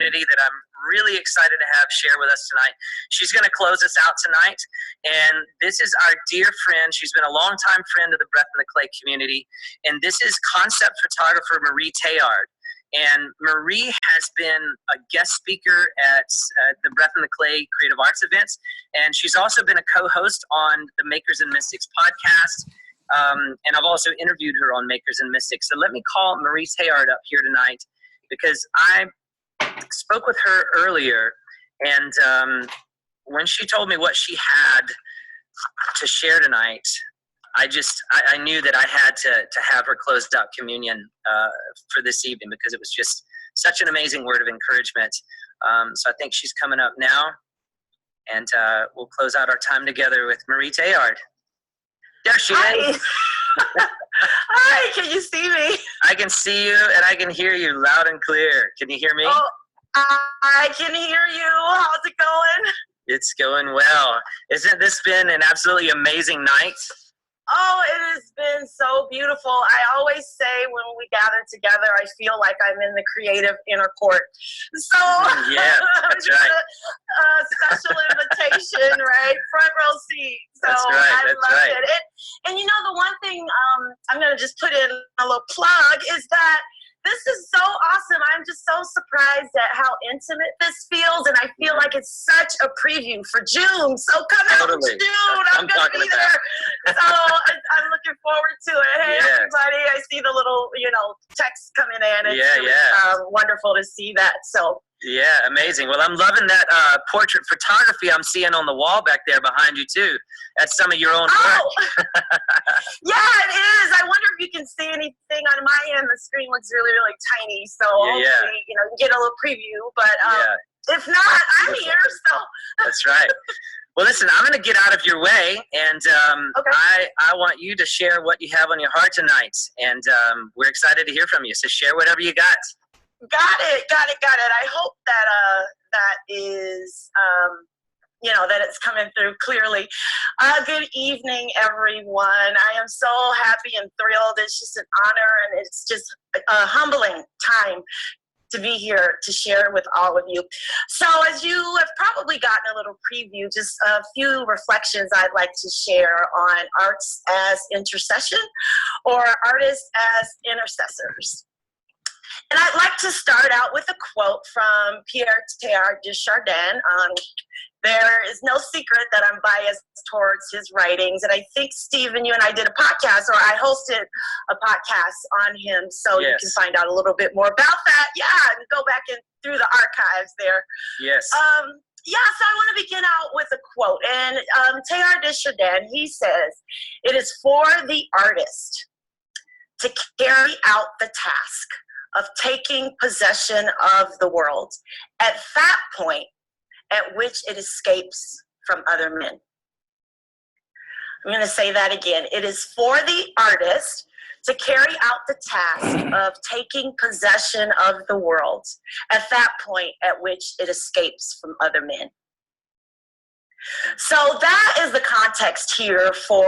that I'm really excited to have share with us tonight. She's going to close us out tonight, and this is our dear friend. She's been a longtime friend of the Breath in the Clay community, and this is concept photographer Marie Teilhard. And Marie has been a guest speaker at the Breath in the Clay Creative Arts events, and she's also been a co-host on the Makers and Mystics podcast. And I've also interviewed her on Makers and Mystics. So let me call Marie Teilhard up here tonight, because I spoke with her earlier, and when she told me what she had to share tonight, I knew that I had to have her closed out communion for this evening, because it was just such an amazing word of encouragement. So I think she's coming up now, and we'll close out our time together with Marie Teilhard. There she is. Hi, can you see me? I can see you, and I can hear you loud and clear. Can you hear me? Oh, I can hear you. How's it going? It's going well. Isn't this been an absolutely amazing night? Oh, it has been so beautiful. I always say when we gather together, I feel like I'm in the creative inner court. So yeah, that's right. A special invitation, right? Front row seat. So that's right. I love it. And you know, the one thing I'm going to just put in a little plug is that this is so awesome. I'm just so surprised at how intimate this feels, and I feel like it's such a preview for June. So come out in June. I'm going to be there. So I'm looking forward to it. Hey, everybody, I see the little, text coming in. It's wonderful to see that. So. Yeah, amazing. Well, I'm loving that portrait photography I'm seeing on the wall back there behind you, too. That's some of your own work. Yeah, it is. I wonder if you can see anything on my end. The screen looks really, really tiny. So hopefully, you can get a little preview. But if not, I'm here. So that's right. Well, listen, I'm going to get out of your way, and I want you to share what you have on your heart tonight. And we're excited to hear from you. So share whatever you got. Got it. I hope that that is, that it's coming through clearly. Good evening, everyone. I am so happy and thrilled. It's just an honor, and it's just a humbling time to be here to share with all of you. So as you have probably gotten a little preview, just a few reflections I'd like to share on arts as intercession, or artists as intercessors. And I'd like to start out with a quote from Teilhard de Chardin. There is no secret that I'm biased towards his writings. And I think, Stephen, you and I did a podcast, or I hosted a podcast on him. So you can find out a little bit more about that. Yeah, and go back through the archives there. Yes. So I want to begin out with a quote. And Teilhard de Chardin, he says, "It is for the artist to carry out the task of taking possession of the world at that point at which it escapes from other men." I'm going to say that again. It is for the artist to carry out the task of taking possession of the world at that point at which it escapes from other men. So that is the context here for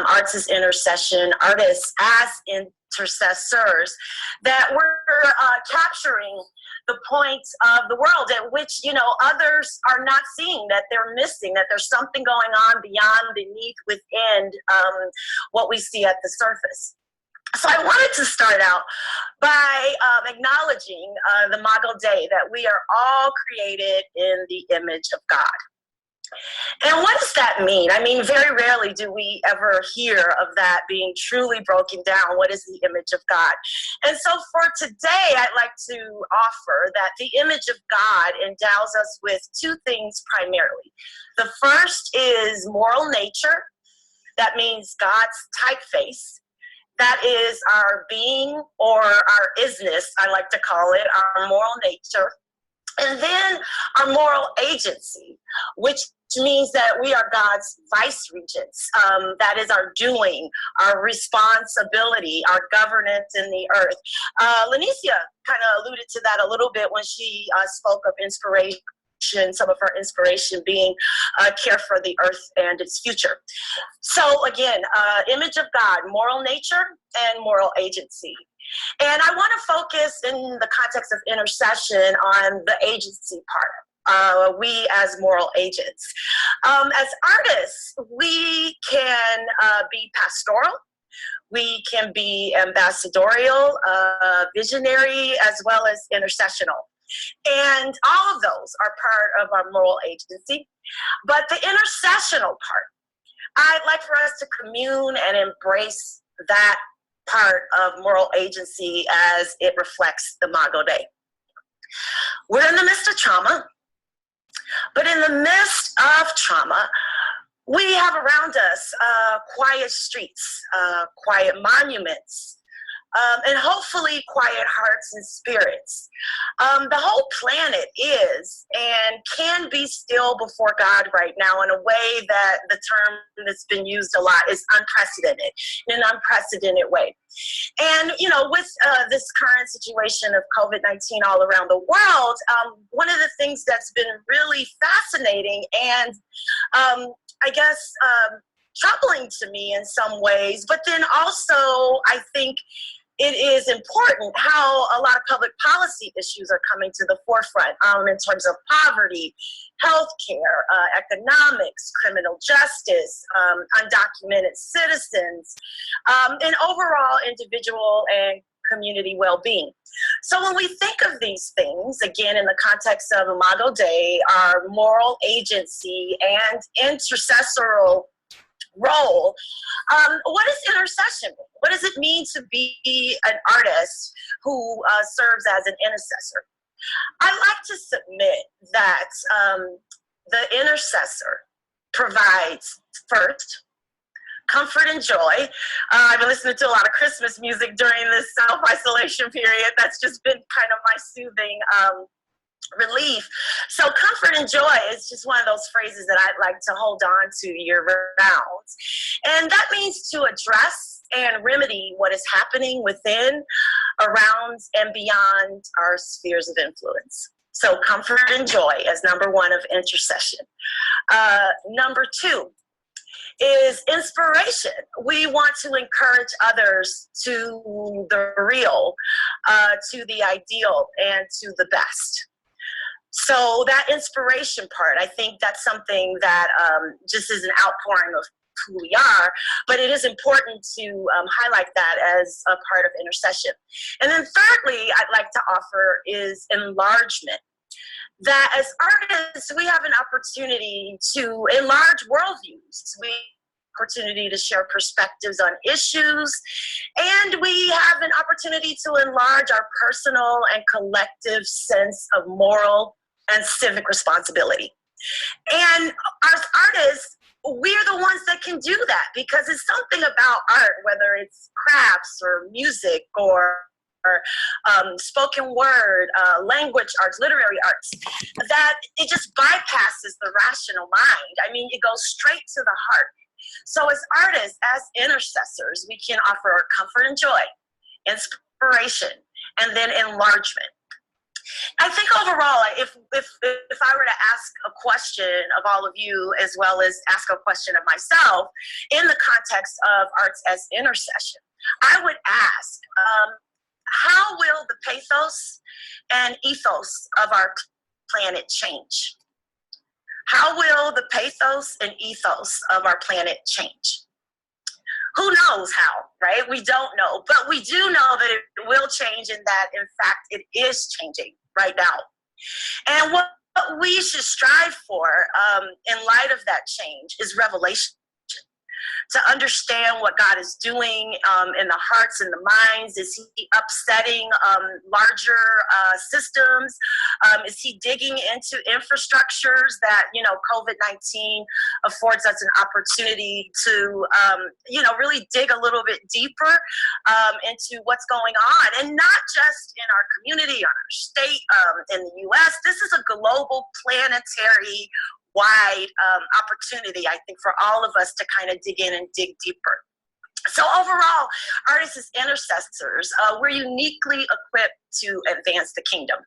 arts as intercession, artists as intercessors, that we're capturing the point of the world at which, others are not seeing, that they're missing, that there's something going on beyond, beneath, within what we see at the surface. So I wanted to start out by acknowledging the Imago Dei, that we are all created in the image of God. And what does that mean? I mean, very rarely do we ever hear of that being truly broken down. What is the image of God? And so for today, I'd like to offer that the image of God endows us with two things primarily. The first is moral nature. That means God's typeface. That is our being, or our isness, I like to call it, our moral nature. And then our moral agency, which means that we are God's vice regents. That is our doing, our responsibility, our governance in the earth. Lanicia kind of alluded to that a little bit when she spoke of inspiration, some of her inspiration being care for the earth and its future. So again, image of God, moral nature and moral agency. And I want to focus in the context of intercession on the agency part. We as moral agents. As artists, we can be pastoral, we can be ambassadorial, visionary, as well as intercessional. And all of those are part of our moral agency. But the intercessional part, I'd like for us to commune and embrace that part of moral agency as it reflects the Imago Dei. We're in the midst of trauma, but in the midst of trauma, we have around us quiet streets, quiet monuments, and hopefully quiet hearts and spirits. The whole planet is and can be still before God right now in a way that the term that's been used a lot is unprecedented, in an unprecedented way. And, you know, with this current situation of COVID-19 all around the world, one of the things that's been really fascinating and I guess troubling to me in some ways, but then also I think it is important how a lot of public policy issues are coming to the forefront in terms of poverty, healthcare, economics, criminal justice, undocumented citizens, and overall individual and community well-being. So when we think of these things, again, in the context of Imago Dei, our moral agency and intercessorial role, what is intercession? What does it mean to be an artist who serves as an intercessor? I like to submit that the intercessor provides first comfort and joy. I've been listening to a lot of Christmas music during this self-isolation period. That's just been kind of my soothing relief. So comfort and joy is just one of those phrases that I'd like to hold on to year round. And that means to address and remedy what is happening within, around, and beyond our spheres of influence. So comfort and joy as number one of intercession. Number two is inspiration. We want to encourage others to the real, to the ideal, and to the best. So that inspiration part, I think that's something that just is an outpouring of who we are, but it is important to highlight that as a part of intercession. And then thirdly, I'd like to offer is enlargement. That as artists, we have an opportunity to enlarge worldviews. We have an opportunity to share perspectives on issues, and we have an opportunity to enlarge our personal and collective sense of moral and civic responsibility. And as artists, we're the ones that can do that because it's something about art, whether it's crafts or music or spoken word, language arts, literary arts, that it just bypasses the rational mind. I mean, it goes straight to the heart. So as artists, as intercessors, we can offer comfort and joy, inspiration, and then enlargement. I think overall, if I were to ask a question of all of you, as well as ask a question of myself, in the context of arts as intercession, I would ask, how will the pathos and ethos of our planet change? How will the pathos and ethos of our planet change? Who knows how, right? We don't know, but we do know that it will change and that, in fact, it is changing right now. And what we should strive for in light of that change is revelation. To understand what God is doing in the hearts and the minds. Is he upsetting larger systems? Is he digging into infrastructures that, you know, COVID-19 affords us an opportunity to, you know, really dig a little bit deeper into what's going on, and not just in our community, or our state, in the U.S. This is a global, planetary wide opportunity, I think, for all of us to kind of dig in and dig deeper. So overall, artists as intercessors, we're uniquely equipped to advance the kingdom.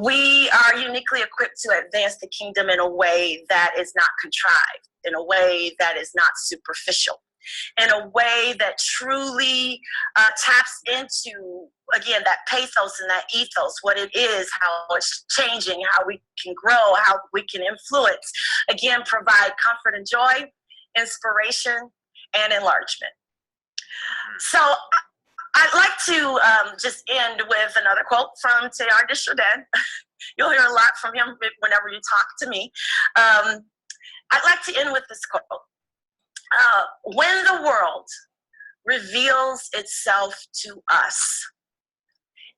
We are uniquely equipped to advance the kingdom in a way that is not contrived, in a way that is not superficial. in a way that truly taps into, again, that pathos and that ethos, what it is, how it's changing, how we can grow, how we can influence, again, provide comfort and joy, inspiration, and enlargement. So I'd like to just end with another quote from Teilhard. You'll hear a lot from him whenever you talk to me. I'd like to end with this quote. When the world reveals itself to us,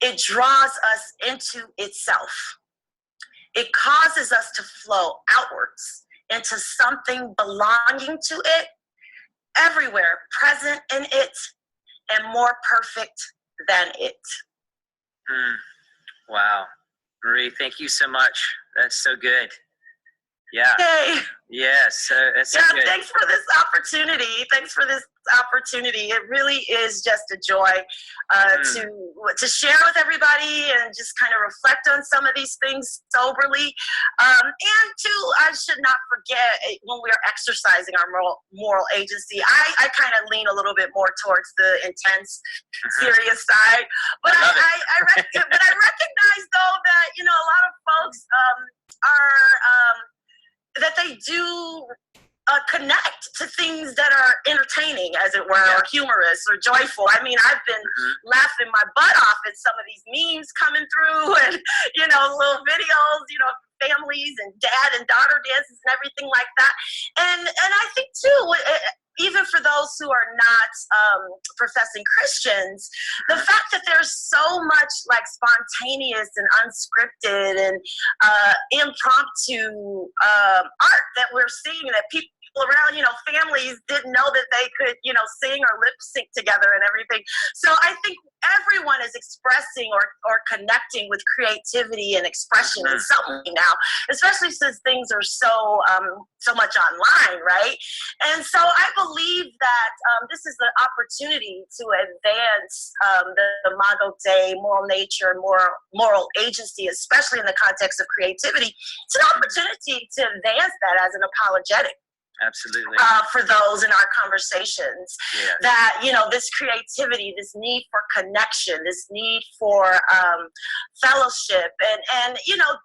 it draws us into itself. It causes us to flow outwards into something belonging to it, everywhere present in it, and more perfect than it. Wow. Marie, thank you so much. That's so good. Yeah. Yay. Yes. That's so good. Thanks for this opportunity. It really is just a joy to share with everybody and just kind of reflect on some of these things soberly. And too, I should not forget, when we are exercising our moral agency, I kind of lean a little bit more towards the intense, serious side. But I recognize though that, you know, a lot of folks that they do connect to things that are entertaining, as it were, or humorous or joyful. I mean, I've been laughing my butt off at some of these memes coming through, and, you know, little videos, you know, families and dad and daughter dances and everything like that. And I think too, even for those who are not professing Christians, the fact that there's so much like spontaneous and unscripted and impromptu art that we're seeing, that people around, you know, families didn't know that they could, you know, sing or lip sync together and everything. So I think everyone is expressing or connecting with creativity and expression in some way now, especially since things are so much online, right? And so I believe that this is the opportunity to advance the Imago Dei, moral nature, moral agency, especially in the context of creativity. It's an opportunity to advance that as an apologetic. Absolutely. For those in our conversations, that, you know, this creativity, this need for connection, this need for fellowship, and you know,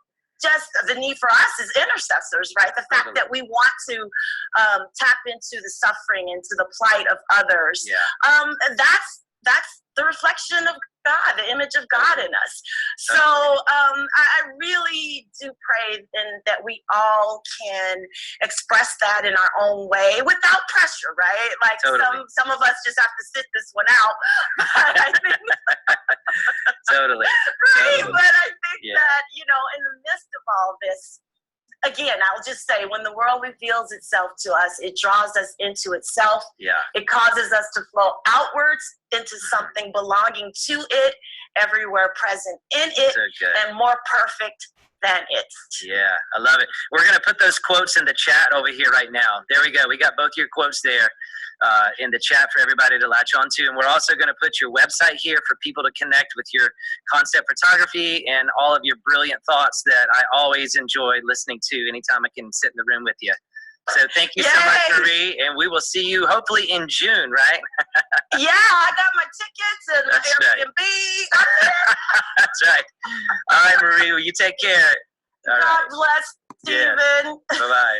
just the need for us as intercessors, right? The fact that we want to tap into the suffering, into the plight of others. That's the reflection of God, the image of God in us. So I really do pray that we all can express that in our own way without pressure, right? Like some of us just have to sit this one out. But I think totally. Right? But I think that, you know, in the midst of all this, again, I'll just say, when the world reveals itself to us, it draws us into itself. It causes us to flow outwards into something belonging to it, everywhere present in it, and more perfect than it. Yeah, I love it. We're going to put those quotes in the chat over here right now. There we go. We got both your quotes there in the chat for everybody to latch on to. And we're also going to put your website here for people to connect with your concept photography and all of your brilliant thoughts that I always enjoy listening to anytime I can sit in the room with you. So thank you so much, Marie, and we will see you hopefully in June, right? Yeah, I got my tickets and my Airbnb. That's right. All right, Marie, well, you take care. God bless, Stephen. Bye-bye.